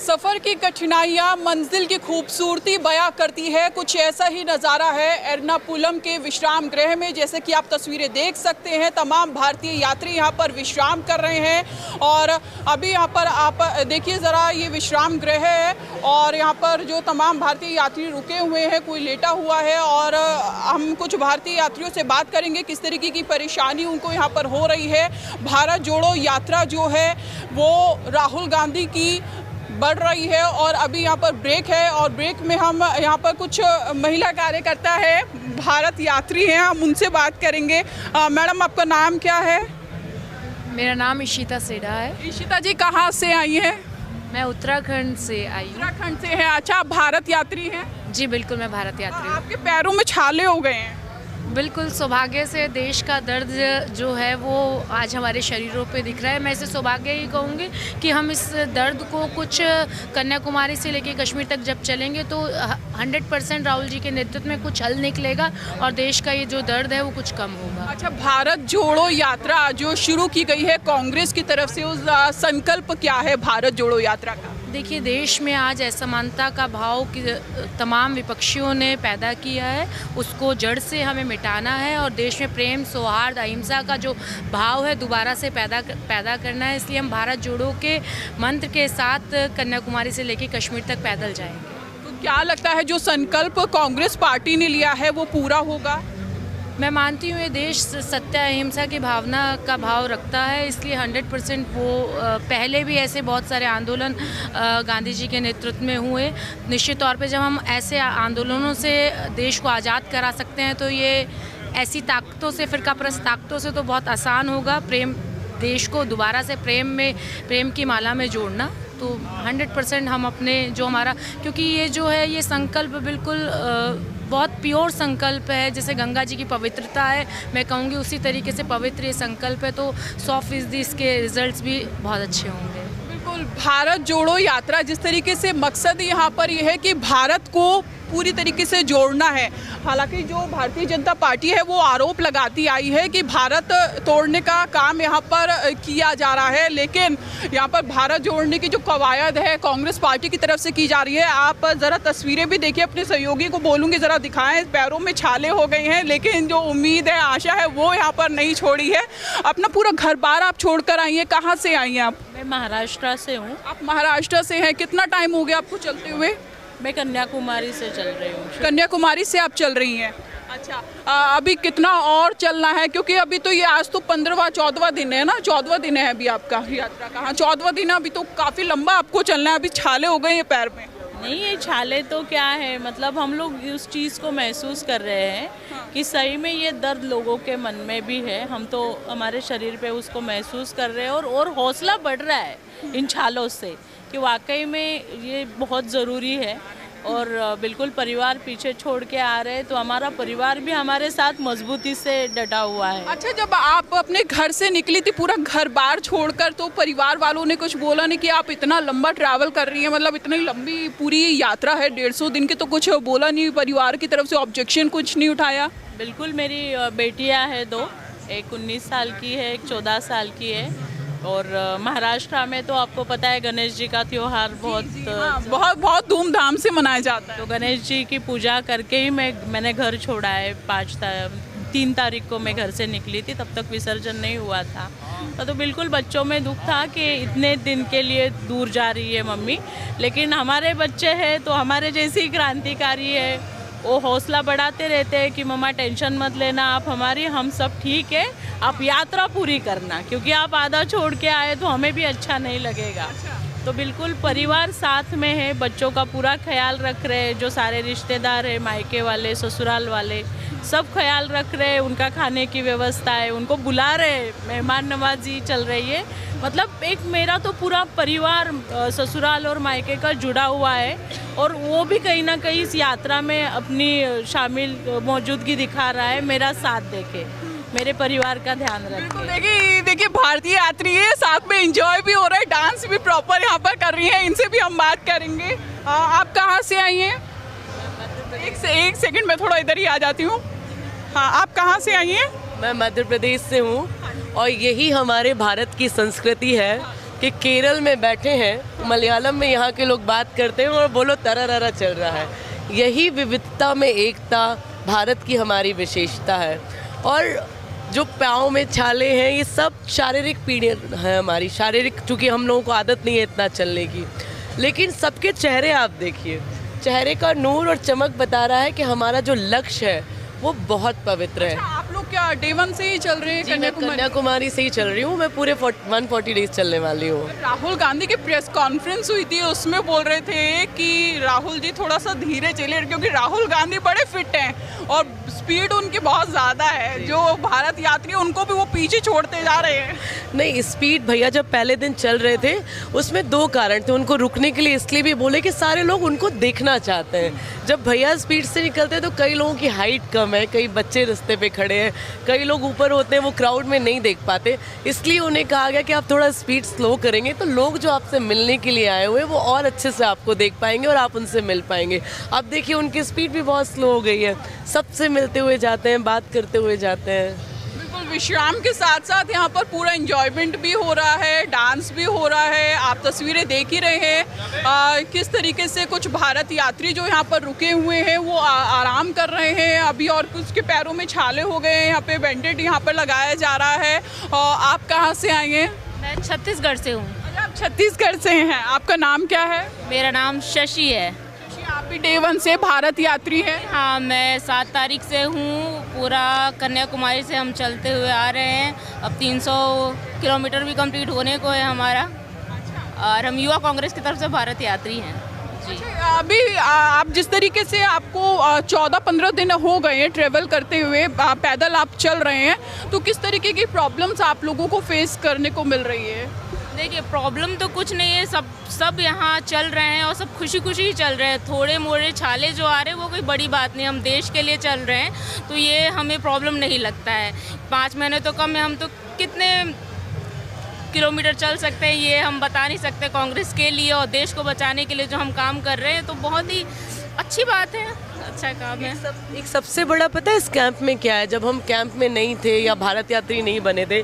सफ़र की कठिनाइयाँ मंजिल की खूबसूरती बयां करती है। कुछ ऐसा ही नज़ारा है एर्नाकुलम के विश्राम गृह में। जैसे कि आप तस्वीरें देख सकते हैं, तमाम भारतीय यात्री यहाँ पर विश्राम कर रहे हैं। और अभी यहाँ पर आप देखिए ज़रा, ये विश्राम गृह है और यहाँ पर जो तमाम भारतीय यात्री रुके हुए हैं, कोई लेटा हुआ है। और हम कुछ भारतीय यात्रियों से बात करेंगे किस तरीके की परेशानी उनको यहाँ पर हो रही है। भारत जोड़ो यात्रा जो है वो राहुल गांधी की बढ़ रही है और अभी यहाँ पर ब्रेक है। और ब्रेक में हम यहाँ पर कुछ महिला कार्यकर्ता है, भारत यात्री हैं, हम उनसे बात करेंगे। मैडम, आपका नाम क्या है? मेरा नाम इशिता सेठा है। इशिता जी, कहाँ से आई हैं? मैं उत्तराखंड से आई हूँ। उत्तराखंड से हैं। अच्छा, आप भारत यात्री हैं? जी बिल्कुल, मैं भारत यात्री हूँ। आपके पैरों में छाले हो गए हैं। बिल्कुल, सौभाग्य से देश का दर्द जो है वो आज हमारे शरीरों पे दिख रहा है। मैं इसे सौभाग्य ही कहूँगी कि हम इस दर्द को कुछ कन्याकुमारी से लेकर कश्मीर तक जब चलेंगे तो 100% राहुल जी के नेतृत्व में कुछ हल निकलेगा और देश का ये जो दर्द है वो कुछ कम होगा। अच्छा, भारत जोड़ो यात्रा जो शुरू की गई है कांग्रेस की तरफ से, उस संकल्प क्या है भारत जोड़ो यात्रा का? देखिए, देश में आज असमानता का भाव कि तमाम विपक्षियों ने पैदा किया है, उसको जड़ से हमें मिटाना है और देश में प्रेम, सौहार्द, अहिंसा का जो भाव है दोबारा से पैदा करना है। इसलिए हम भारत जोड़ो के मंत्र के साथ कन्याकुमारी से लेकर कश्मीर तक पैदल जाएंगे। तो क्या लगता है जो संकल्प कांग्रेस पार्टी ने लिया है वो पूरा होगा? मैं मानती हूँ ये देश सत्य अहिंसा की भावना का भाव रखता है, इसलिए 100% वो पहले भी ऐसे बहुत सारे आंदोलन गांधी जी के नेतृत्व में हुए। निश्चित तौर पे जब हम ऐसे आंदोलनों से देश को आज़ाद करा सकते हैं तो ये ऐसी ताकतों से, फिरकापरस्त ताकतों से तो बहुत आसान होगा प्रेम, देश को दोबारा से प्रेम की माला में जोड़ना। तो 100% हम अपने जो हमारा, क्योंकि ये जो है ये संकल्प बिल्कुल बहुत प्योर संकल्प है। जैसे गंगा जी की पवित्रता है, मैं कहूँगी उसी तरीके से पवित्र ये संकल्प है, तो 100% इसके रिजल्ट्स भी बहुत अच्छे होंगे। बिल्कुल, भारत जोड़ो यात्रा जिस तरीके से मकसद यहाँ पर यह है कि भारत को पूरी तरीके से जोड़ना है। हालांकि जो भारतीय जनता पार्टी है वो आरोप लगाती आई है कि भारत तोड़ने का काम यहाँ पर किया जा रहा है, लेकिन यहाँ पर भारत जोड़ने की जो कवायद है कांग्रेस पार्टी की तरफ से की जा रही है। आप ज़रा तस्वीरें भी देखिए, अपने सहयोगी को बोलूँगी ज़रा दिखाएं। पैरों में छाले हो गए हैं, लेकिन जो उम्मीद है, आशा है, वो यहाँ पर नहीं छोड़ी है। अपना पूरा घर बार आप छोड़ कर आई हैं। कहाँ से आई हैं आप? मैं महाराष्ट्र से हूँ। आप महाराष्ट्र से हैं। कितना टाइम हो गया आपको चलते हुए? मैं कन्याकुमारी से चल रही हूँ। कन्याकुमारी से आप चल रही हैं? अच्छा, अभी कितना और चलना है? क्योंकि अभी तो ये आज तो 15वां-14वां दिन है ना, 14वां दिन है अभी आपका यात्रा का। हाँ, 14वां दिन है, अभी तो काफ़ी लंबा आपको चलना है। अभी छाले हो गए हैं पैर में। नहीं, ये छाले तो क्या है, मतलब हम लोग उस चीज़ को महसूस कर रहे हैं कि सही में ये दर्द लोगों के मन में भी है। हम तो हमारे शरीर पे उसको महसूस कर रहे हैं और हौसला बढ़ रहा है इन छालों से कि वाकई में ये बहुत ज़रूरी है। और बिल्कुल परिवार पीछे छोड़ के आ रहे हैं तो हमारा परिवार भी हमारे साथ मजबूती से डटा हुआ है। अच्छा, जब आप अपने घर से निकली थी पूरा घर बार छोड़कर, तो परिवार वालों ने कुछ बोला नहीं कि आप इतना लंबा ट्रैवल कर रही हैं, मतलब इतनी लंबी पूरी यात्रा है 150 दिन की, तो कुछ बोला नहीं परिवार की तरफ से? ऑब्जेक्शन कुछ नहीं उठाया? बिल्कुल, मेरी बेटियां हैं दो, एक 19 साल की है, एक 14 साल की है। और महाराष्ट्र में तो आपको पता है गणेश जी का त्योहार बहुत धूमधाम से मनाया जाता है। तो गणेश जी की पूजा करके ही मैंने घर छोड़ा है। 3 तारीख को मैं घर से निकली थी, तब तक विसर्जन नहीं हुआ था। तो बिल्कुल बच्चों में दुख था कि इतने दिन के लिए दूर जा रही है मम्मी। लेकिन हमारे बच्चे हैं तो हमारे जैसी क्रांतिकारी है, वो हौसला बढ़ाते रहते हैं कि मम्मा टेंशन मत लेना, आप हमारी, हम सब ठीक है, आप यात्रा पूरी करना, क्योंकि आप आधा छोड़ के आए तो हमें भी अच्छा नहीं लगेगा। तो बिल्कुल परिवार साथ में है, बच्चों का पूरा ख्याल रख रहे हैं, जो सारे रिश्तेदार हैं, मायके वाले, ससुराल वाले, सब ख्याल रख रहे हैं। उनका खाने की व्यवस्था है, उनको बुला रहे हैं, मेहमान नवाजी चल रही है। मतलब एक मेरा तो पूरा परिवार ससुराल और मायके का जुड़ा हुआ है और वो भी कहीं ना कहीं इस यात्रा में अपनी शामिल मौजूदगी दिखा रहा है, मेरा साथ देके, मेरे परिवार का ध्यान रखें। देखिए भारतीय यात्री है, साथ में एंजॉय भी हो रहा है, डांस भी प्रॉपर यहाँ पर कर रही हैं। इनसे भी हम बात करेंगे। आप कहाँ से आई हैं? एक सेकंड, मैं थोड़ा इधर ही आ जाती हूँ। हाँ, आप कहाँ से आई हैं? मैं मध्य प्रदेश से हूँ और यही हमारे भारत की संस्कृति है कि केरल में बैठे हैं, मलयालम में यहाँ के लोग बात करते हैं और बोलो तरररा चल रहा है। यही विविधता में एकता भारत की हमारी विशेषता है। और जो पाँव में छाले हैं ये सब शारीरिक पीड़ित है हमारी, शारीरिक, चूँकि हम लोगों को आदत नहीं है इतना चलने की। लेकिन सबके चेहरे आप देखिए, चेहरे का नूर और चमक बता रहा है कि हमारा जो लक्ष्य है वो बहुत पवित्र है। अच्छा, आप लोग क्या डे 1 से ही चल रहे हैं? जी, मैं कन्याकुमारी से ही चल रही हूँ। मैं पूरे 140 डेज चलने वाली हूँ। राहुल गांधी की प्रेस कॉन्फ्रेंस हुई थी, उसमें बोल रहे थे कि राहुल जी थोड़ा सा धीरे चलिए, क्योंकि राहुल गांधी बड़े फिट हैं और स्पीड उनकी बहुत ज़्यादा है। जो भारत यात्री उनको भी वो पीछे छोड़ते जा रहे हैं। नहीं, स्पीड भैया जब पहले दिन चल रहे थे उसमें 2 कारण थे उनको रुकने के लिए। इसलिए भी बोले कि सारे लोग उनको देखना चाहते हैं। जब भैया स्पीड से निकलते हैं तो कई लोगों की हाइट कम है, कई बच्चे रास्ते पे खड़े हैं, कई लोग ऊपर होते हैं, वो क्राउड में नहीं देख पाते। इसलिए उन्हें कहा गया कि आप थोड़ा स्पीड स्लो करेंगे तो लोग जो आपसे मिलने के लिए आए हुए हैं वो और अच्छे से आपको देख पाएंगे और आप उनसे मिल पाएंगे। अब देखिए उनकी स्पीड भी बहुत स्लो हो गई है, सबसे मिलते हुए जाते हैं, बात करते हुए जाते हैं। बिल्कुल, विश्राम के साथ साथ यहाँ पर पूरा एंजॉयमेंट भी हो रहा है, डांस भी हो रहा है। आप तस्वीरें देख ही रहे हैं किस तरीके से कुछ भारत यात्री जो यहाँ पर रुके हुए हैं वो आराम कर रहे हैं अभी, और कुछ के पैरों में छाले हो गए हैं। यहाँ पे बैंडेड यहाँ पर लगाया जा रहा है। आप कहाँ से आई हैं? मैं छत्तीसगढ़ से हूँ। अच्छा, आप छत्तीसगढ़ से हैं। आपका नाम क्या है? मेरा नाम शशि है। आप भी डे 1 से भारत यात्री हैं? हाँ, मैं 7 तारीख से हूँ। पूरा कन्याकुमारी से हम चलते हुए आ रहे हैं। अब 300 किलोमीटर भी कंप्लीट होने को है हमारा। और हम युवा कांग्रेस की तरफ से भारत यात्री हैं जी। अभी आप जिस तरीके से आपको 14-15 दिन हो गए हैं ट्रेवल करते हुए, पैदल आप चल रहे हैं, तो किस तरीके की प्रॉब्लम्स आप लोगों को फेस करने को मिल रही है? देखिए, प्रॉब्लम तो कुछ नहीं है, सब यहाँ चल रहे हैं और सब खुशी खुशी ही चल रहे हैं। थोड़े मोड़े छाले जो आ रहे हैं वो कोई बड़ी बात नहीं, हम देश के लिए चल रहे हैं तो ये हमें प्रॉब्लम नहीं लगता है। 5 महीने तो कम है, हम तो कितने किलोमीटर चल सकते हैं ये हम बता नहीं सकते। कांग्रेस के लिए और देश को बचाने के लिए जो हम काम कर रहे हैं तो बहुत ही अच्छी बात है, अच्छा काम है। एक सबसे बड़ा पता है इस कैंप में क्या है? जब हम कैंप में नहीं थे या भारत यात्री नहीं बने थे,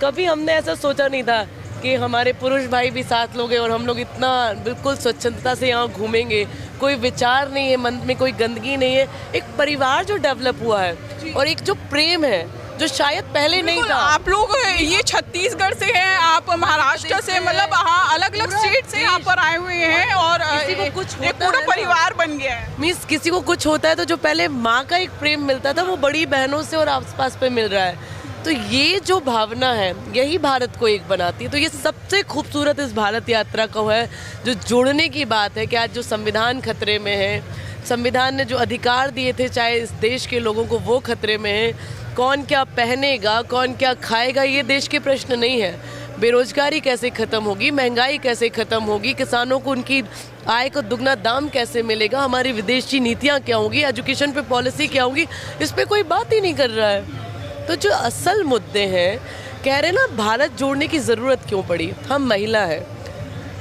कभी हमने ऐसा सोचा नहीं था कि हमारे पुरुष भाई भी साथ लोग हैं और हम लोग इतना बिल्कुल स्वच्छंदता से यहाँ घूमेंगे। कोई विचार नहीं है, मन में कोई गंदगी नहीं है। एक परिवार जो डेवलप हुआ है और एक जो प्रेम है जो शायद पहले नहीं था। आप लोग ये छत्तीसगढ़ से हैं, आप महाराष्ट्र से, मतलब हाँ अलग अलग स्टेट से यहाँ पर आए हुए हैं और किसी को कुछ एक पूरा परिवार बन गया है। मीन्स किसी को कुछ होता है तो जो पहले माँ का एक प्रेम मिलता था वो बड़ी बहनों से और आसपास पे मिल रहा है। तो ये जो भावना है यही भारत को एक बनाती है। तो ये सबसे खूबसूरत इस भारत यात्रा को है जो जोड़ने की बात है कि आज जो संविधान खतरे में है, संविधान ने जो अधिकार दिए थे चाहे इस देश के लोगों को वो खतरे में है। कौन क्या पहनेगा, कौन क्या खाएगा, ये देश के प्रश्न नहीं है। बेरोजगारी कैसे ख़त्म होगी, महंगाई कैसे ख़त्म होगी, किसानों को उनकी आय को दुगना दाम कैसे मिलेगा, हमारी विदेशी नीतियाँ क्या होंगी, एजुकेशन पे पॉलिसी क्या होगी, इस पर कोई बात ही नहीं कर रहा है। तो जो असल मुद्दे हैं, कह रहे ना भारत जोड़ने की ज़रूरत क्यों पड़ी? हम महिला है,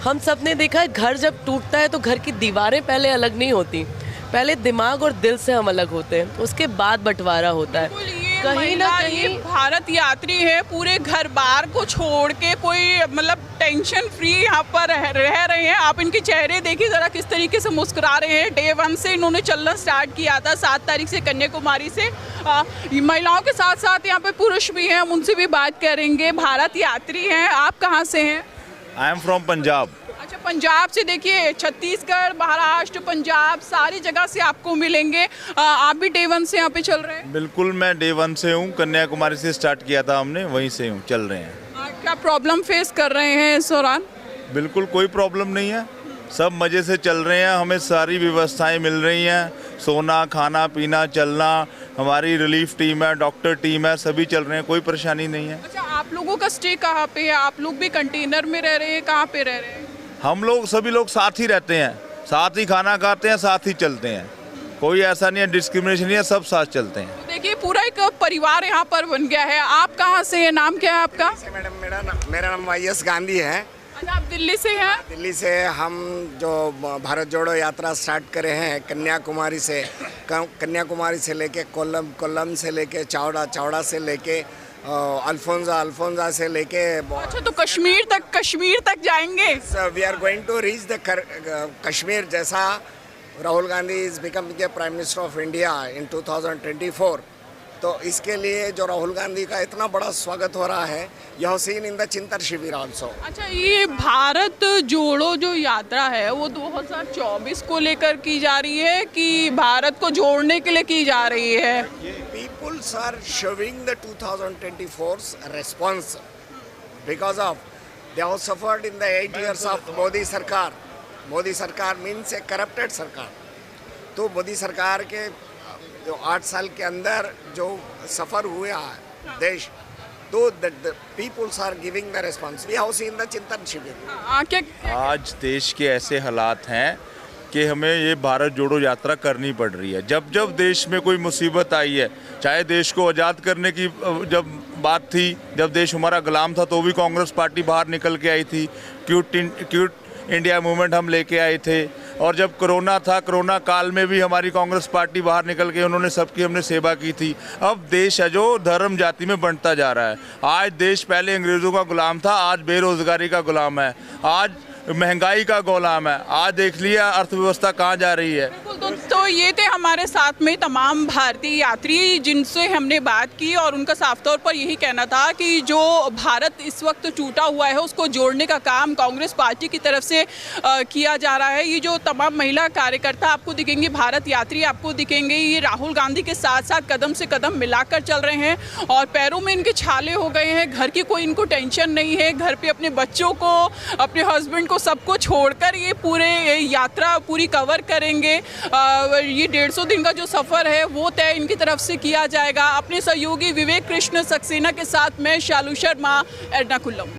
हम सब ने देखा है घर जब टूटता है तो घर की दीवारें पहले अलग नहीं होती, पहले दिमाग और दिल से हम अलग होते हैं, उसके बाद बटवारा होता है। कहीं ना कहीं ये भारत यात्री है, पूरे घर बार को छोड़ के कोई मतलब टेंशन फ्री यहाँ पर रह रहे हैं। आप इनके चेहरे देखिए ज़रा किस तरीके से मुस्कुरा रहे हैं। डे 1 से इन्होंने चलना स्टार्ट किया था 7 तारीख से कन्याकुमारी से। महिलाओं के साथ साथ यहाँ पे पुरुष भी हैं, हम उनसे भी बात करेंगे। भारत यात्री हैं, आप कहाँ से हैं? I am from Punjab. अच्छा, पंजाब से। देखिए छत्तीसगढ़, महाराष्ट्र, पंजाब सारी जगह से आपको मिलेंगे। आप भी डे 1 से यहाँ पे चल रहे हैं? बिल्कुल, मैं डे 1 से हूँ, कन्याकुमारी से स्टार्ट किया था हमने, वहीं से हूँ, चल रहे हैं। क्या प्रॉब्लम फेस कर रहे हैं इस दौरान? बिल्कुल कोई प्रॉब्लम नहीं है, सब मज़े से चल रहे हैं। हमें सारी व्यवस्थाएं मिल रही हैं, सोना, खाना, पीना, चलना। हमारी रिलीफ टीम है, डॉक्टर टीम है, सभी चल रहे हैं, कोई परेशानी नहीं है। अच्छा, आप लोगों का स्टे कहाँ पे है? आप लोग भी कंटेनर में रह रहे हैं, कहाँ पे रह रहे हैं? हम लोग सभी लोग साथ ही रहते हैं, साथ ही खाना खाते हैं, साथ ही चलते हैं। कोई ऐसा नहीं है, डिस्क्रिमिनेशन नहीं है, सब साथ चलते हैं। देखिए पूरा एक परिवार यहाँ पर बन गया है। आप कहाँ से हैं? नाम क्या है आपका? मैडम, मेरा नाम YS गांधी है। अच्छा, आप दिल्ली से हैं? दिल्ली से हम जो भारत जोड़ो यात्रा स्टार्ट करे हैं कन्याकुमारी से लेके कोल्लम से लेके चावड़ा से लेके अल्फोंजा से लेके अच्छा, तो कश्मीर तक जाएंगे। We are going to reach the Kashmir. जैसा Rahul Gandhi is becoming the prime minister of India in 2024, तो इसके लिए जो राहुल गांधी का इतना बड़ा स्वागत हो रहा है, यह सीन इन द चिंतन शिविर आल्सो। अच्छा, ये भारत जोड़ो जो यात्रा है वो 2024 को लेकर की जा रही है कि भारत को जोड़ने के लिए की जा रही है? Peoples are showing the 2024's response because of they have suffered in the 8 years of Modi Sarkar. Modi Sarkar means a corrupted सरकार। तो मोदी सरकार के जो 8 साल के अंदर जो सफ़र हुआ है देश, तो the peoples are giving the response. We have seen the चिंतन शिविर। आज देश के ऐसे हालात हैं कि हमें ये भारत जोड़ो यात्रा करनी पड़ रही है। जब जब देश में कोई मुसीबत आई है, चाहे देश को आज़ाद करने की जब बात थी, जब देश हमारा गुलाम था तो भी कांग्रेस पार्टी बाहर निकल के आई थी, क्यूट इंडिया मूवमेंट हम लेके आए थे, और जब कोरोना था, कोरोना काल में भी हमारी कांग्रेस पार्टी बाहर निकल के उन्होंने सबकी हमने सेवा की थी। अब देश है जो धर्म जाति में बंटता जा रहा है। आज देश पहले अंग्रेज़ों का गुलाम था, आज बेरोज़गारी का गुलाम है, आज महंगाई का गुलाम है। आज देख लिया अर्थव्यवस्था कहाँ जा रही है। तो ये थे हमारे साथ में तमाम भारतीय यात्री जिनसे हमने बात की, और उनका साफ तौर पर यही कहना था कि जो भारत इस वक्त टूटा हुआ है उसको जोड़ने का काम कांग्रेस पार्टी की तरफ से किया जा रहा है। ये जो तमाम महिला कार्यकर्ता आपको दिखेंगे, भारत यात्री आपको दिखेंगे, ये राहुल गांधी के साथ साथ कदम से कदम मिलाकर चल रहे हैं, और पैरों में इनके छाले हो गए हैं। घर की कोई इनको टेंशन नहीं है, घर पे अपने बच्चों को, अपने हस्बैंड को, सबको छोड़कर ये पूरे यात्रा पूरी कवर करेंगे। ये 150 दिन का जो सफ़र है वो तय इनकी तरफ से किया जाएगा। अपने सहयोगी विवेक कृष्ण सक्सेना के साथ मैं शालू शर्मा, एर्नाकुलम।